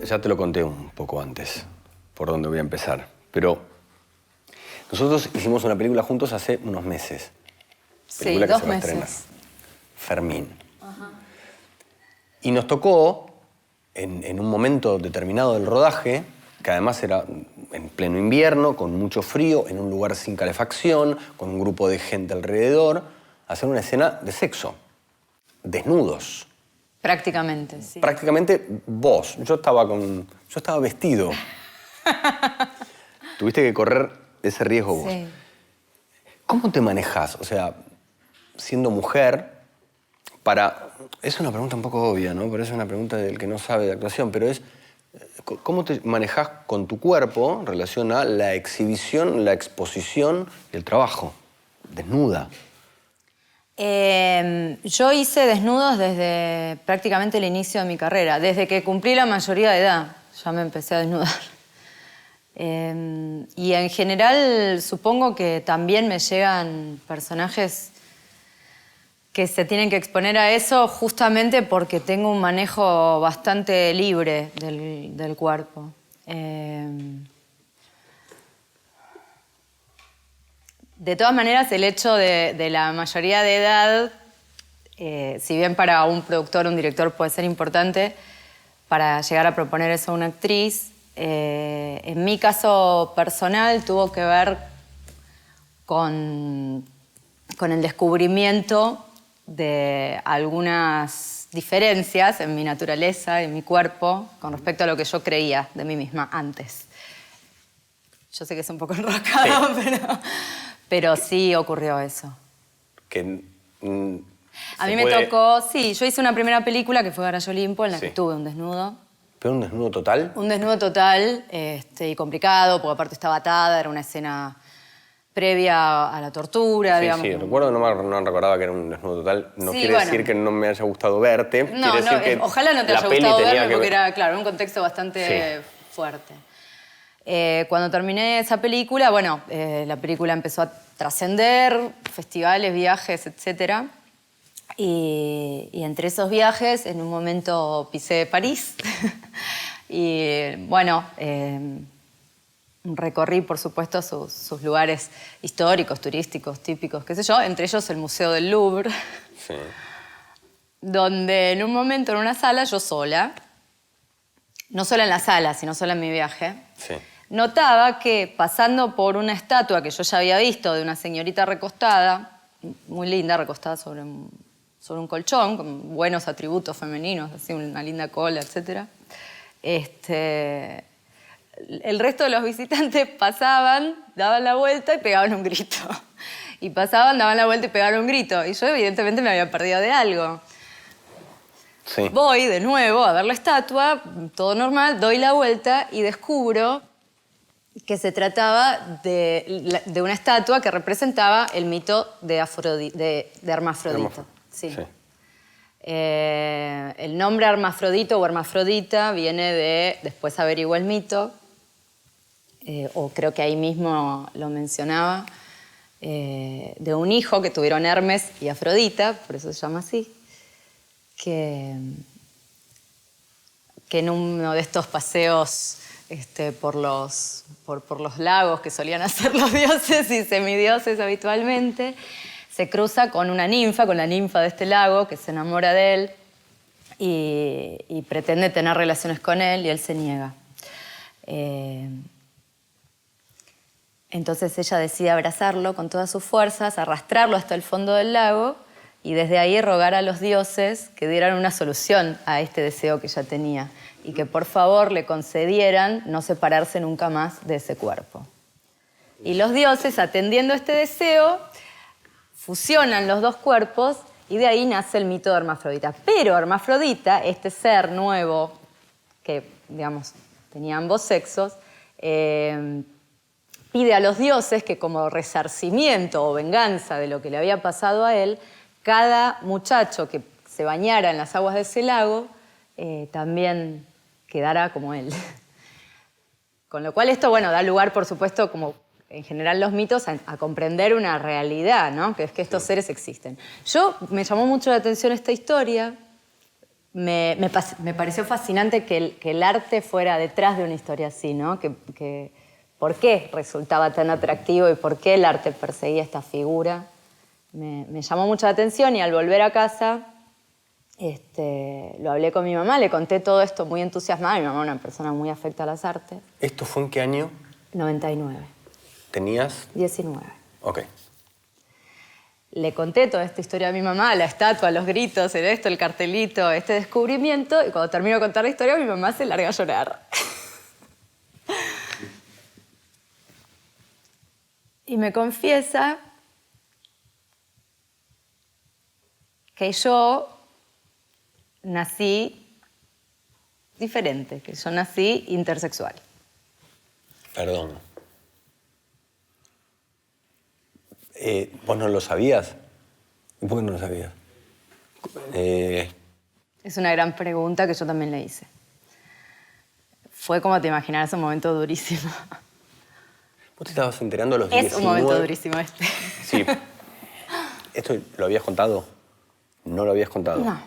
ya te lo conté un poco antes, por dónde voy a empezar. Pero nosotros hicimos una película juntos hace unos meses. Sí, 2 meses. Fermín. Ajá. Y nos tocó, en un momento determinado del rodaje, que además era en pleno invierno, con mucho frío, en un lugar sin calefacción, con un grupo de gente alrededor, hacer una escena de sexo. Desnudos. Prácticamente, sí. Prácticamente vos. Yo estaba vestido. Tuviste que correr ese riesgo vos. Sí. ¿Cómo te manejás? O sea, siendo mujer, es una pregunta un poco obvia, ¿no? Pero es una pregunta del que no sabe de actuación, pero es... ¿Cómo te manejás con tu cuerpo en relación a la exhibición, la exposición y el trabajo? Desnuda. Yo hice desnudos desde prácticamente el inicio de mi carrera. Desde que cumplí la mayoría de edad, ya me empecé a desnudar. Y en general supongo que también me llegan personajes que se tienen que exponer a eso justamente porque tengo un manejo bastante libre del cuerpo. De todas maneras, el hecho de la mayoría de edad, si bien para un productor o un director puede ser importante, para llegar a proponer eso a una actriz, en mi caso personal tuvo que ver con el descubrimiento de algunas diferencias en mi naturaleza, en mi cuerpo, con respecto a lo que yo creía de mí misma antes. Yo sé que es un poco enroscado, sí. Pero sí ocurrió eso. A mí me tocó, sí, yo hice una primera película que fue Garage Olimpo, en la que tuve un desnudo. ¿Pero un desnudo total? Un desnudo total y complicado, porque aparte estaba atada, era una escena previa a la tortura, digamos. Sí, recuerdo, no recordaba que era un desnudo total. No quiere decir que no me haya gustado verte. No, quiere decir que ojalá no te haya gustado verme, porque era, claro, un contexto bastante fuerte. Cuando terminé esa película, bueno, la película empezó a trascender, festivales, viajes, etc. Y entre esos viajes, en un momento pisé París. Y bueno, recorrí, por supuesto, sus lugares históricos, turísticos, típicos, qué sé yo, entre ellos el Museo del Louvre, donde en un momento, en una sala, yo sola, no sola en la sala, sino sola en mi viaje, notaba que pasando por una estatua que yo ya había visto de una señorita recostada, muy linda, recostada sobre un colchón, con buenos atributos femeninos, así una linda cola, etc. El resto de los visitantes pasaban, daban la vuelta y pegaban un grito. Y pasaban, daban la vuelta y pegaban un grito. Y yo evidentemente me había perdido de algo. Voy de nuevo a ver la estatua, todo normal, doy la vuelta y descubro que se trataba de una estatua que representaba el mito de Hermafrodito. El nombre Hermafrodito o Hermafrodita viene de, después averigué el mito, o creo que ahí mismo lo mencionaba, de un hijo que tuvieron Hermes y Afrodita, por eso se llama así, que en uno de estos paseos por los lagos que solían hacer los dioses y semidioses habitualmente, se cruza con una ninfa, con la ninfa de este lago, que se enamora de él y pretende tener relaciones con él y él se niega. Entonces ella decide abrazarlo con todas sus fuerzas, arrastrarlo hasta el fondo del lago y desde ahí rogar a los dioses que dieran una solución a este deseo que ella tenía y que por favor le concedieran no separarse nunca más de ese cuerpo. Y los dioses, atendiendo este deseo, fusionan los dos cuerpos y de ahí nace el mito de Hermafrodita. Pero Hermafrodita, este ser nuevo que, digamos, tenía ambos sexos, pide a los dioses que como resarcimiento o venganza de lo que le había pasado a él, cada muchacho que se bañara en las aguas de ese lago también quedara como él. Con lo cual esto, bueno, da lugar, por supuesto, como en general los mitos, a comprender una realidad, ¿no? Que es que estos seres existen. Me llamó mucho la atención esta historia, me pareció fascinante que el arte fuera detrás de una historia así, ¿no? ¿Por qué resultaba tan atractivo y por qué el arte perseguía esta figura? Me llamó mucho la atención y al volver a casa lo hablé con mi mamá, le conté todo esto muy entusiasmada. Mi mamá es una persona muy afecta a las artes. ¿Esto fue en qué año? 99. ¿Tenías? 19. Ok. Le conté toda esta historia a mi mamá, la estatua, los gritos, el cartelito, este descubrimiento, y cuando termino de contar la historia, mi mamá se larga a llorar. Y me confiesa que yo nací diferente, que yo nací intersexual. Perdón. ¿Vos no lo sabías? ¿Y por qué no lo sabías? Es una gran pregunta que yo también le hice. Fue como te imaginarás un momento durísimo. ¿Vos te estabas enterando a los 19? Es un momento durísimo este. Sí. ¿Esto lo habías contado? ¿No lo habías contado? No.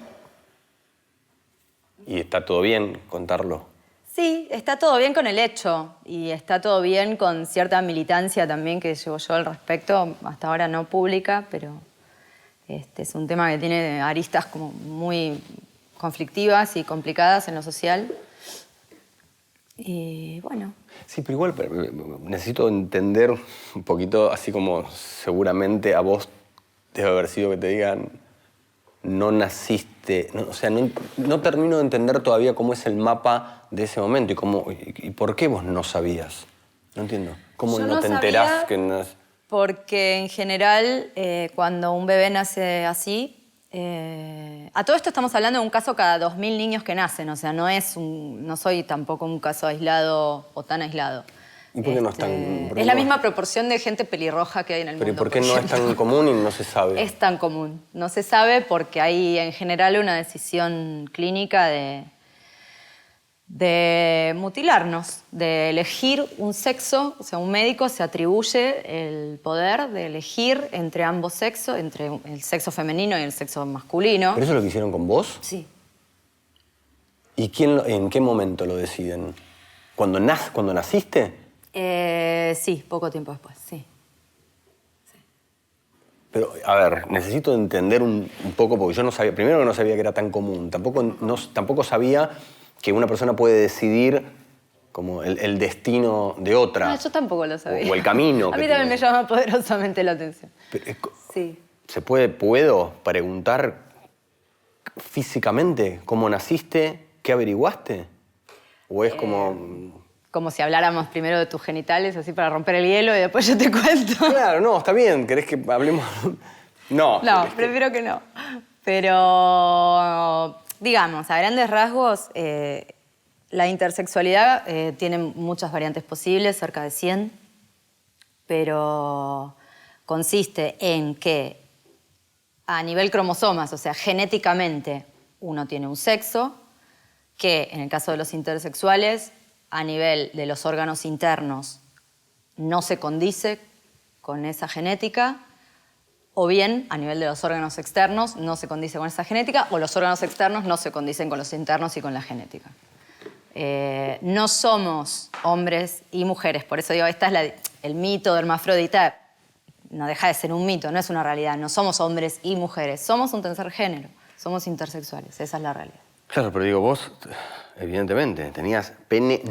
¿Y está todo bien contarlo? Sí, está todo bien con el hecho y está todo bien con cierta militancia también que llevo yo al respecto, hasta ahora no pública, pero es un tema que tiene aristas como muy conflictivas y complicadas en lo social. Y bueno. Sí, pero igual necesito entender un poquito, así como seguramente a vos debe haber sido que te digan no naciste, no, o sea, no termino de entender todavía cómo es el mapa de ese momento y por qué vos no sabías. No entiendo. ¿Cómo no te enterás que Porque en general, cuando un bebé nace así, a todo esto estamos hablando de un caso cada 2000 niños que nacen, o sea, no soy tampoco un caso aislado o tan aislado. ¿Y por qué no es tan...? Es la misma proporción de gente pelirroja que hay en el mundo. ¿Pero y por qué no es tan común y no se sabe? Es tan común. No se sabe porque hay en general una decisión clínica de mutilarnos, de elegir un sexo. O sea, un médico se atribuye el poder de elegir entre ambos sexos, entre el sexo femenino y el sexo masculino. ¿Pero eso es lo que hicieron con vos? Sí. ¿Y en qué momento lo deciden? ¿Cuando naciste? Sí, poco tiempo después, sí. Pero, a ver, necesito entender un poco, porque yo no sabía, primero que no sabía que era tan común, tampoco sabía que una persona puede decidir como el destino de otra. No, yo tampoco lo sabía. O el camino. A mí también me llama poderosamente la atención. Sí. ¿Puedo preguntar físicamente cómo naciste? ¿Qué averiguaste? ¿O es Como si habláramos primero de tus genitales, así para romper el hielo y después yo te cuento. Claro, no, está bien. ¿Querés que hablemos? No. No, prefiero que no. Pero, digamos, a grandes rasgos, la intersexualidad tiene muchas variantes posibles, cerca de 100, pero consiste en que a nivel cromosomas, o sea, genéticamente, uno tiene un sexo, que en el caso de los intersexuales, a nivel de los órganos internos, no se condice con esa genética, o bien a nivel de los órganos externos no se condice con esa genética, o los órganos externos no se condicen con los internos y con la genética. No somos hombres y mujeres, por eso digo, el mito de hermafrodita no deja de ser un mito, no es una realidad. No somos hombres y mujeres, somos un tercer género, somos intersexuales, esa es la realidad. Claro, pero digo, vos, evidentemente, tenías pene,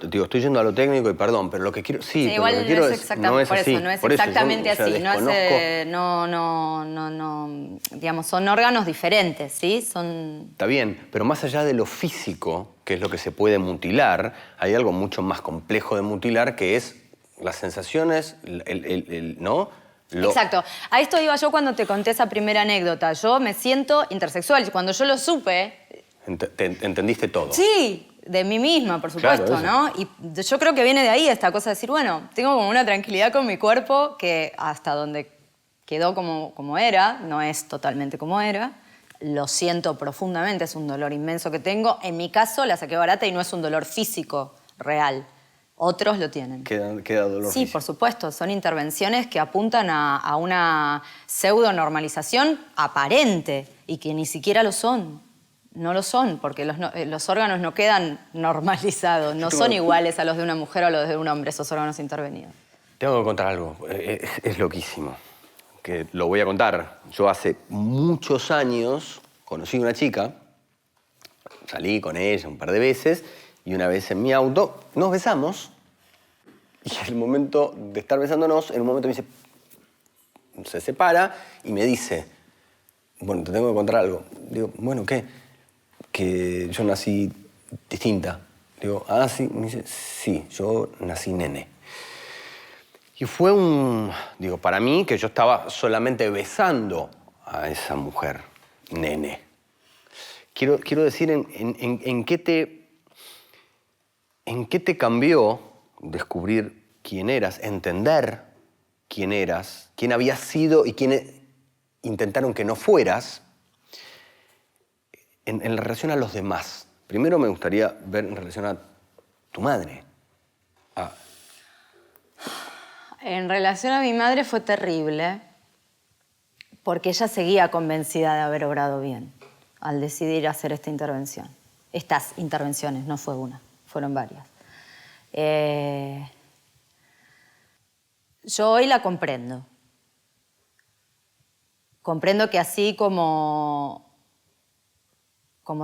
digo, estoy yendo a lo técnico y perdón, pero lo que quiero, sí, pero igual lo que quiero no es exactamente, no es por así. Eso, no es por exactamente eso, así, digamos, son órganos diferentes, ¿sí? Está bien, pero más allá de lo físico, que es lo que se puede mutilar, hay algo mucho más complejo de mutilar, que es las sensaciones, ¿no? Exacto. A esto iba yo cuando te conté esa primera anécdota. Yo me siento intersexual. Cuando yo lo supe... ¿Entendiste todo? Sí, de mí misma, por supuesto, claro, ¿no? Y yo creo que viene de ahí esta cosa de decir, bueno, tengo como una tranquilidad con mi cuerpo que hasta donde quedó como era, no es totalmente como era. Lo siento profundamente, es un dolor inmenso que tengo. En mi caso la saqué barata y no es un dolor físico real. Otros lo tienen. Queda dolor Sí, físico. por supuesto. Son intervenciones que apuntan a una pseudo-normalización aparente y que ni siquiera lo son. no lo son, porque los órganos no quedan normalizados, no son iguales a los de una mujer o a los de un hombre, esos órganos intervenidos. Tengo que contar algo, es loquísimo, que lo voy a contar. Yo hace muchos años conocí a una chica, salí con ella un par de veces, y una vez en mi auto nos besamos, y en el momento de estar besándonos, en un momento me dice, se separa y me dice, bueno, te tengo que contar algo. Digo, bueno, ¿qué? Que yo nací distinta. Digo, ah, sí. Me dice, sí, yo nací nene. Y fue digo, para mí, que yo estaba solamente besando a esa mujer, nene. Quiero decir en qué te cambió descubrir quién eras, entender quién eras, quién habías sido y quién intentaron que no fueras, en relación a los demás. Primero me gustaría ver en relación a tu madre. En relación a mi madre fue terrible, porque ella seguía convencida de haber obrado bien al decidir hacer esta intervención. Estas intervenciones, no fue una, fueron varias. Yo hoy la comprendo. Comprendo que así como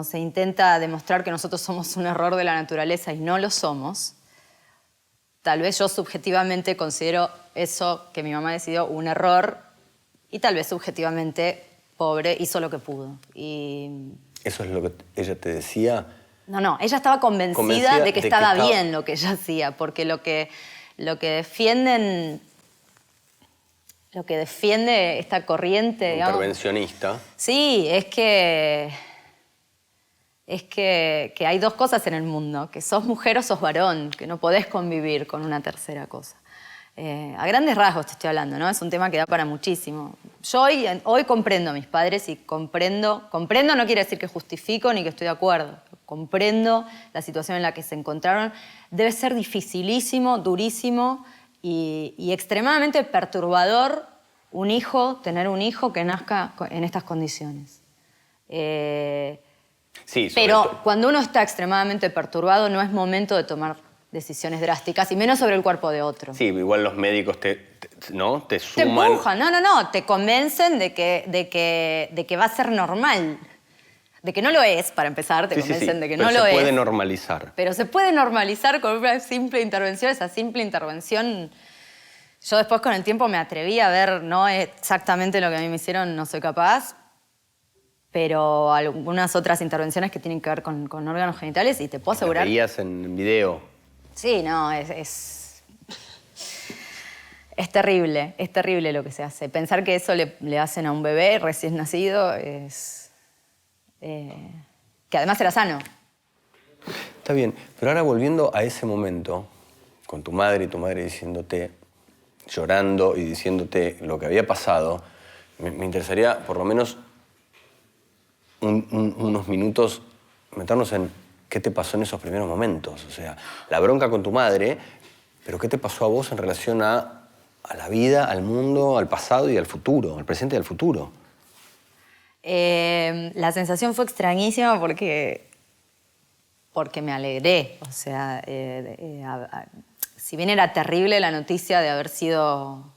se intenta demostrar que nosotros somos un error de la naturaleza y no lo somos, tal vez yo subjetivamente considero eso que mi mamá decidió un error y tal vez subjetivamente, pobre, hizo lo que pudo. Y... ¿Eso es lo que ella te decía? No, ella estaba convencida de que estaba bien lo que ella hacía, porque lo que defiende esta corriente, digamos, intervencionista. Sí, es que hay dos cosas en el mundo, que sos mujer o sos varón, que no podés convivir con una tercera cosa. A grandes rasgos te estoy hablando, ¿no? Es un tema que da para muchísimo. Yo hoy comprendo a mis padres y comprendo no quiere decir que justifico ni que estoy de acuerdo. Comprendo la situación en la que se encontraron. Debe ser dificilísimo, durísimo y extremadamente perturbador tener un hijo que nazca en estas condiciones. Sí, pero cuando uno está extremadamente perturbado no es momento de tomar decisiones drásticas y menos sobre el cuerpo de otro. Sí, igual los médicos te suman. Te empujan, no, te convencen de que va a ser normal. De que no lo es, para empezar, te convencen de que no lo es. Pero se puede normalizar. Pero se puede normalizar con una simple intervención. Esa simple intervención, yo después con el tiempo me atreví a ver, no exactamente lo que a mí me hicieron, no soy capaz, pero algunas otras intervenciones que tienen que ver con órganos genitales y te puedo asegurar... ¿Lo veías en video? Sí, no, es terrible lo que se hace. Pensar que eso le hacen a un bebé recién nacido es... que además era sano. Está bien, pero ahora volviendo a ese momento, con tu madre y tu madre diciéndote, llorando y diciéndote lo que había pasado, me interesaría por lo menos unos minutos meternos en qué te pasó en esos primeros momentos. O sea, la bronca con tu madre, pero qué te pasó a vos en relación a la vida, al mundo, al pasado y al futuro, al presente y al futuro. La sensación fue extrañísima porque me alegré. O sea, si bien era terrible la noticia de haber sido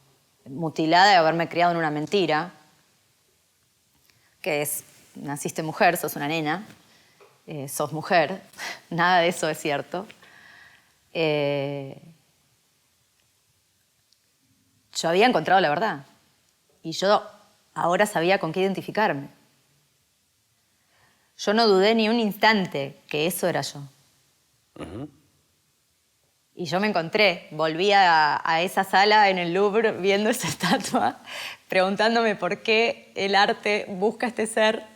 mutilada y haberme criado en una mentira, que es, naciste mujer, sos una nena, sos mujer, nada de eso es cierto. Yo había encontrado la verdad y yo ahora sabía con qué identificarme. Yo no dudé ni un instante que eso era yo. Uh-huh. Y yo me encontré, volví a esa sala en el Louvre viendo esa estatua, preguntándome por qué el arte busca este ser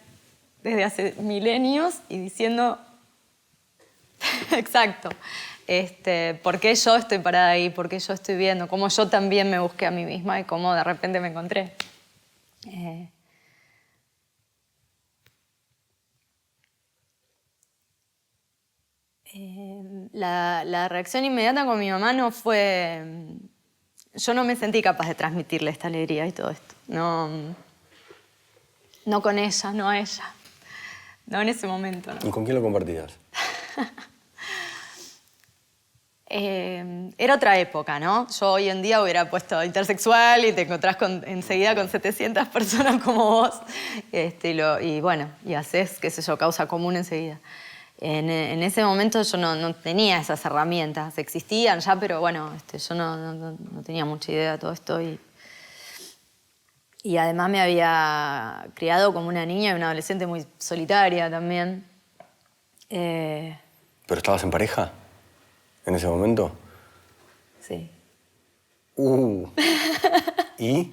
desde hace milenios y diciendo, exacto, por qué yo estoy parada ahí, por qué yo estoy viendo, cómo yo también me busqué a mí misma y cómo de repente me encontré. La reacción inmediata con mi mamá no fue... Yo no me sentí capaz de transmitirle esta alegría y todo esto. No con ella, no a ella. No en ese momento, ¿no? ¿Y con quién lo compartías? Era otra época, ¿no? Yo hoy en día hubiera puesto intersexual y te encontrás enseguida con 700 personas como vos. Y bueno, y haces, qué sé yo, causa común enseguida. En ese momento yo no tenía esas herramientas. Existían ya, pero bueno, yo no tenía mucha idea de todo esto. Y además me había criado como una niña y una adolescente muy solitaria también. ¿Pero estabas en pareja en ese momento? Sí. ¿Y?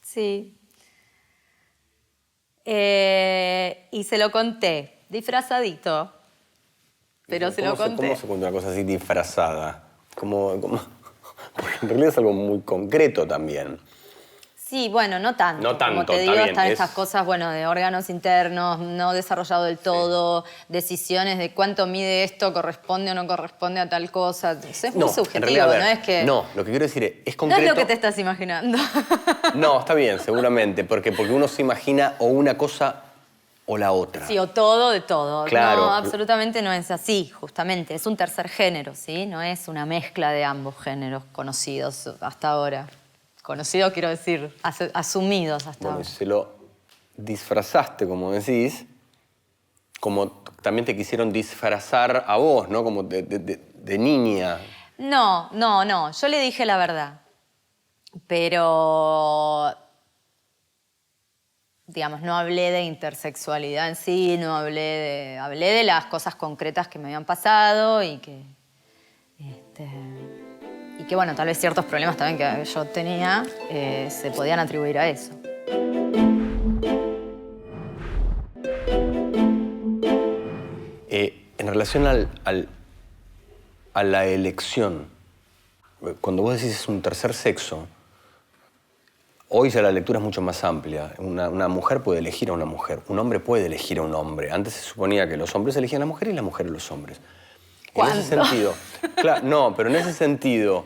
Sí. Y se lo conté, disfrazadito, pero se lo conté. ¿Cómo se cuenta una cosa así disfrazada? Porque en realidad es algo muy concreto también. Sí, bueno, no tanto. No tanto, como te digo, está bien, están estas cosas, bueno, de órganos internos, no desarrollado del todo, decisiones de cuánto mide esto, corresponde o no corresponde a tal cosa. Es muy subjetivo, en realidad, a ver, ¿no? Es que... No, lo que quiero decir es concreto. No es lo que te estás imaginando. No, está bien, seguramente, porque uno se imagina o una cosa o la otra. Sí, o todo de todo. Claro. No, absolutamente no es así, justamente. Es un tercer género, ¿sí? No es una mezcla de ambos géneros conocidos hasta ahora. Conocidos, quiero decir, asumidos hasta Bueno, ahora. y se lo disfrazaste, como decís, como también te quisieron disfrazar a vos, ¿no? Como de niña. No. Yo le dije la verdad. Pero, digamos, no hablé de intersexualidad en sí, hablé de las cosas concretas que me habían pasado y que bueno, tal vez ciertos problemas también que yo tenía se podían atribuir a eso. En relación a la elección, cuando vos decís es un tercer sexo, hoy ya la lectura es mucho más amplia. Una mujer puede elegir a una mujer, un hombre puede elegir a un hombre. Antes se suponía que los hombres elegían a las mujeres y las mujeres a los hombres. ¿Cuándo? En ese sentido, claro, no, pero en ese sentido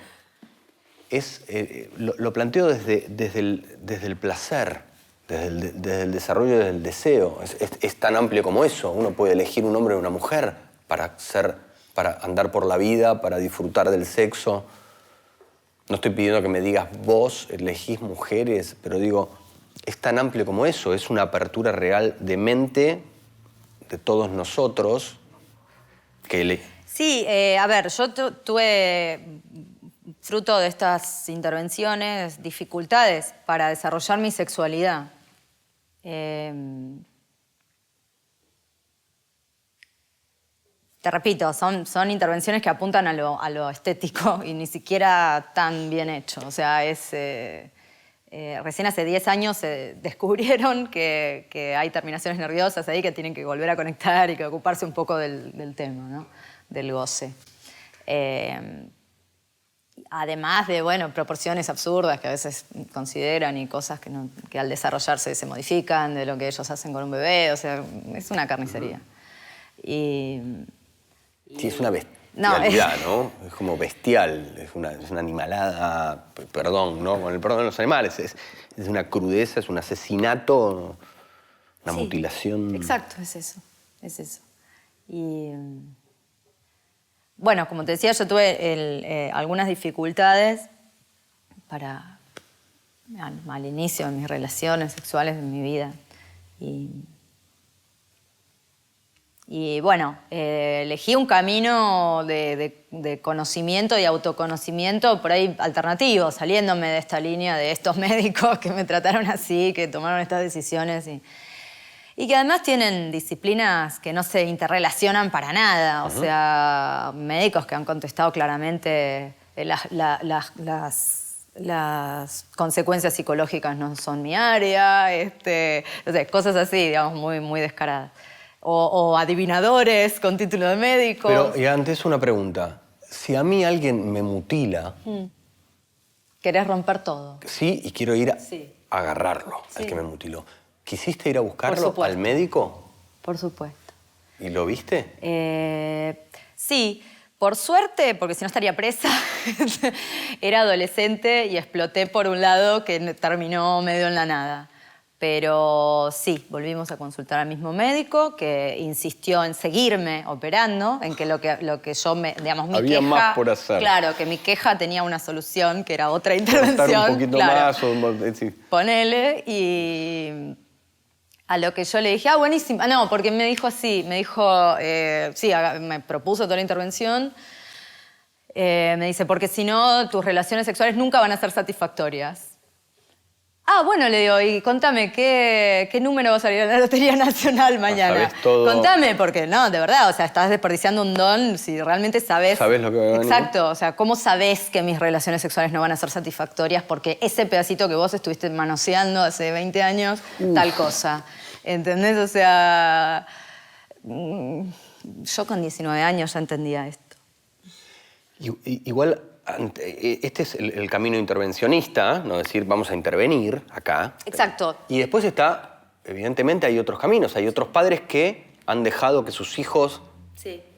lo planteo desde el placer, desde el desarrollo del deseo. Es tan amplio como eso. Uno puede elegir un hombre o una mujer para andar por la vida, para disfrutar del sexo. No estoy pidiendo que me digas vos elegís mujeres, pero digo, es tan amplio como eso. Es una apertura real de mente de todos nosotros que Sí, a ver, yo tuve, fruto de estas intervenciones, dificultades para desarrollar mi sexualidad. Te repito, son intervenciones que apuntan a lo estético y ni siquiera tan bien hecho. O sea, recién hace 10 años se descubrieron que hay terminaciones nerviosas ahí que tienen que volver a conectar y que ocuparse un poco del tema, ¿no? Del goce. Además de, bueno, proporciones absurdas que a veces consideran y cosas que al desarrollarse se modifican de lo que ellos hacen con un bebé. O sea, es una carnicería. Sí, es una bestialidad, ¿no? Es como bestial, es una animalada, perdón, ¿no? Con el perdón de los animales, es una crudeza, es un asesinato, una mutilación. Exacto, es eso. Y bueno, como te decía, yo tuve algunas dificultades al inicio de mis relaciones sexuales, de mi vida. Y bueno, elegí un camino de conocimiento y autoconocimiento por ahí alternativo, saliéndome de esta línea de estos médicos que me trataron así, que tomaron estas decisiones y que además tienen disciplinas que no se interrelacionan para nada. O sea, médicos que han contestado claramente las consecuencias psicológicas no son mi área, no sé, cosas así, digamos, muy, muy descaradas. O adivinadores con título de médicos. Pero, y antes una pregunta. Si a mí alguien me mutila... ¿Querés romper todo? Sí, y quiero ir a Sí. agarrarlo, al que me mutiló. ¿Quisiste ir a buscarlo supuesto. al médico? Por supuesto. ¿Y lo viste? Sí, por suerte, porque si no estaría presa, era adolescente y exploté por un lado que terminó medio en la nada. Pero sí, volvimos a consultar al mismo médico que insistió en seguirme operando, en que lo que yo digamos, mi Había queja... más por hacer. Claro, que mi queja tenía una solución, que era otra Cortar intervención. un poquito claro. más o... sí. Ponele, y a lo que yo le dije, buenísimo. No, porque me dijo así, me dijo, me propuso toda la intervención. Me dice, porque si no, tus relaciones sexuales nunca van a ser satisfactorias. Bueno, le digo, y contame, ¿qué número va a salir en la Lotería Nacional mañana? Sabés todo. Contame, porque no, de verdad, o sea, estás desperdiciando un don si realmente sabés... Sabés lo que va a venir. Exacto, o sea, ¿cómo sabés que mis relaciones sexuales no van a ser satisfactorias? Porque ese pedacito que vos estuviste manoseando hace 20 años, tal cosa. ¿Entendés? O sea, yo con 19 años ya entendía esto. Igual, este es el camino intervencionista, ¿no? Es decir, vamos a intervenir acá. Exacto. Y después está, evidentemente, hay otros caminos. Hay otros padres que han dejado que sus hijos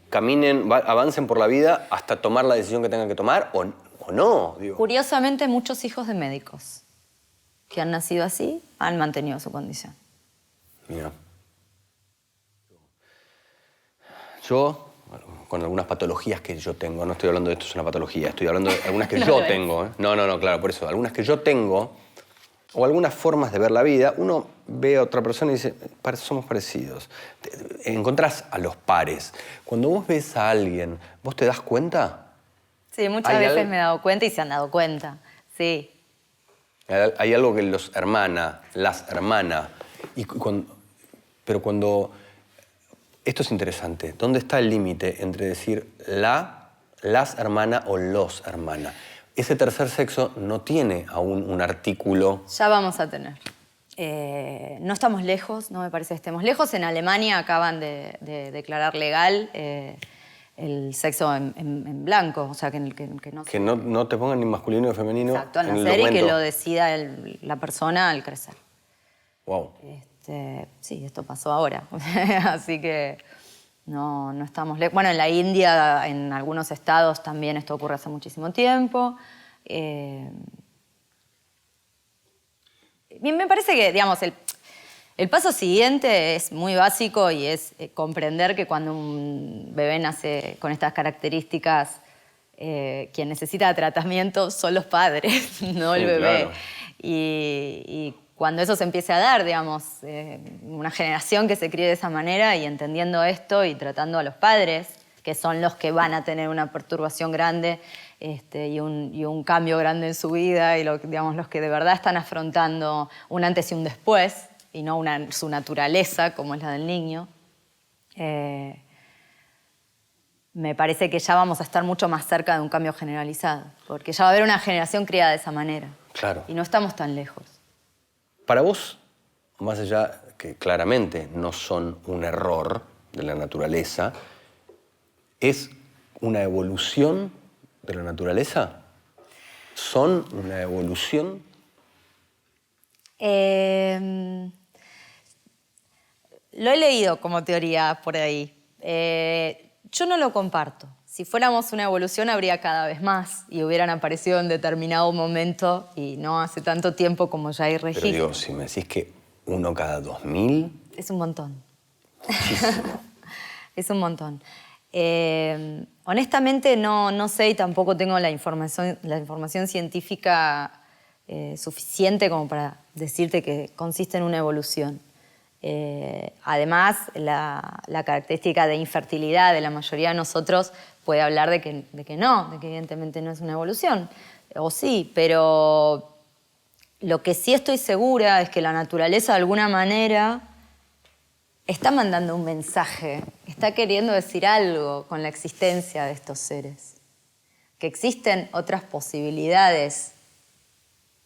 caminen, avancen por la vida hasta tomar la decisión que tengan que tomar o no. Digo. Curiosamente, muchos hijos de médicos que han nacido así han mantenido su condición. Mira. Yo, con algunas patologías que yo tengo, no estoy hablando de esto es una patología, estoy hablando de algunas que yo tengo. No, claro, por eso. Algunas que yo tengo, o algunas formas de ver la vida, uno ve a otra persona y dice, somos parecidos. Encontrás a los pares. Cuando vos ves a alguien, ¿vos te das cuenta? Sí, muchas veces me he dado cuenta y se han dado cuenta, sí. Hay algo que los hermana, las hermana. Pero cuando... Esto es interesante. ¿Dónde está el límite entre decir las hermana o los hermana? Ese tercer sexo no tiene aún un artículo. Ya vamos a tener. No estamos lejos, no me parece que estemos lejos. En Alemania acaban de declarar legal el sexo en blanco, o sea, que no... Que no te pongan ni masculino ni femenino. Exacto, al nacer y que lo decida la persona al crecer. Wow. Sí, esto pasó ahora, así que no estamos lejos. Bueno, en la India, en algunos estados también esto ocurre hace muchísimo tiempo. Bien, me parece que, digamos, el paso siguiente es muy básico y es comprender que cuando un bebé nace con estas características, quien necesita tratamiento son los padres, no el bebé. Claro. Y cuando eso se empiece a dar, digamos, una generación que se críe de esa manera y entendiendo esto y tratando a los padres, que son los que van a tener una perturbación grande y un cambio grande en su vida y digamos, los que de verdad están afrontando un antes y un después y no su naturaleza como es la del niño, me parece que ya vamos a estar mucho más cerca de un cambio generalizado, porque ya va a haber una generación criada de esa manera. Claro. Y no estamos tan lejos. Para vos, más allá que claramente no son un error de la naturaleza, ¿es una evolución de la naturaleza? ¿Son una evolución? Lo he leído como teoría por ahí. Yo no lo comparto. Si fuéramos una evolución habría cada vez más y hubieran aparecido en determinado momento y no hace tanto tiempo como ya hay registro. Pero digo, si me decís que uno cada 2000... Es un montón. Muchísimo. Es un montón. Honestamente no sé y tampoco tengo la información científica suficiente como para decirte que consiste en una evolución. Además, la característica de infertilidad de la mayoría de nosotros puede hablar de que evidentemente no es una evolución. O sí, pero lo que sí estoy segura es que la naturaleza de alguna manera está mandando un mensaje, está queriendo decir algo con la existencia de estos seres. Que existen otras posibilidades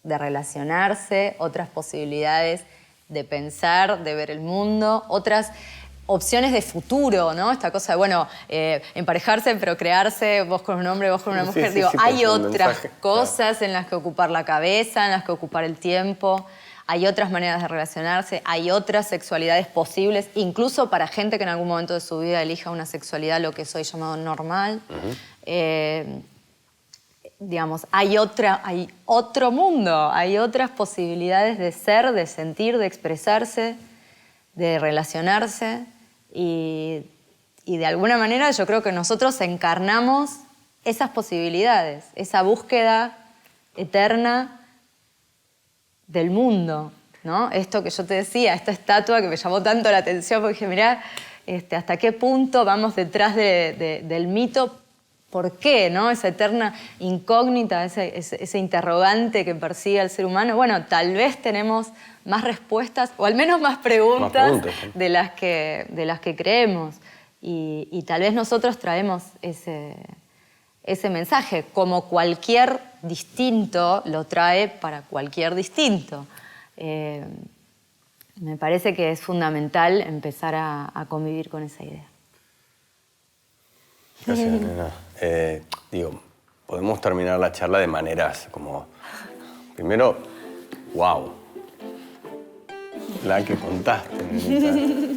de relacionarse, otras posibilidades de pensar, de ver el mundo, otras opciones de futuro, ¿no? Esta cosa de, bueno, emparejarse, procrearse, vos con un hombre, vos con una mujer. Sí, hay pues, otras mensaje, cosas claro, en las que ocupar la cabeza, en las que ocupar el tiempo. Hay otras maneras de relacionarse, hay otras sexualidades posibles, incluso para gente que en algún momento de su vida elija una sexualidad, lo que es hoy llamado normal. digamos, hay otro mundo, hay otras posibilidades de ser, de sentir, de expresarse, de relacionarse y de alguna manera yo creo que nosotros encarnamos esas posibilidades, esa búsqueda eterna del mundo, ¿no? Esto que yo te decía, esta estatua que me llamó tanto la atención porque dije, mirá, hasta qué punto vamos detrás del mito. ¿Por qué? ¿No? Esa eterna incógnita, ese interrogante que persigue al ser humano. Bueno, tal vez tenemos más respuestas, o al menos más preguntas, ¿sí? de las que creemos. Y tal vez nosotros traemos ese mensaje, como cualquier distinto lo trae para cualquier distinto. Me parece que es fundamental empezar a convivir con esa idea. Gracias, nena. Digo, podemos terminar la charla de maneras como... Primero, wow. La que contaste, nenita.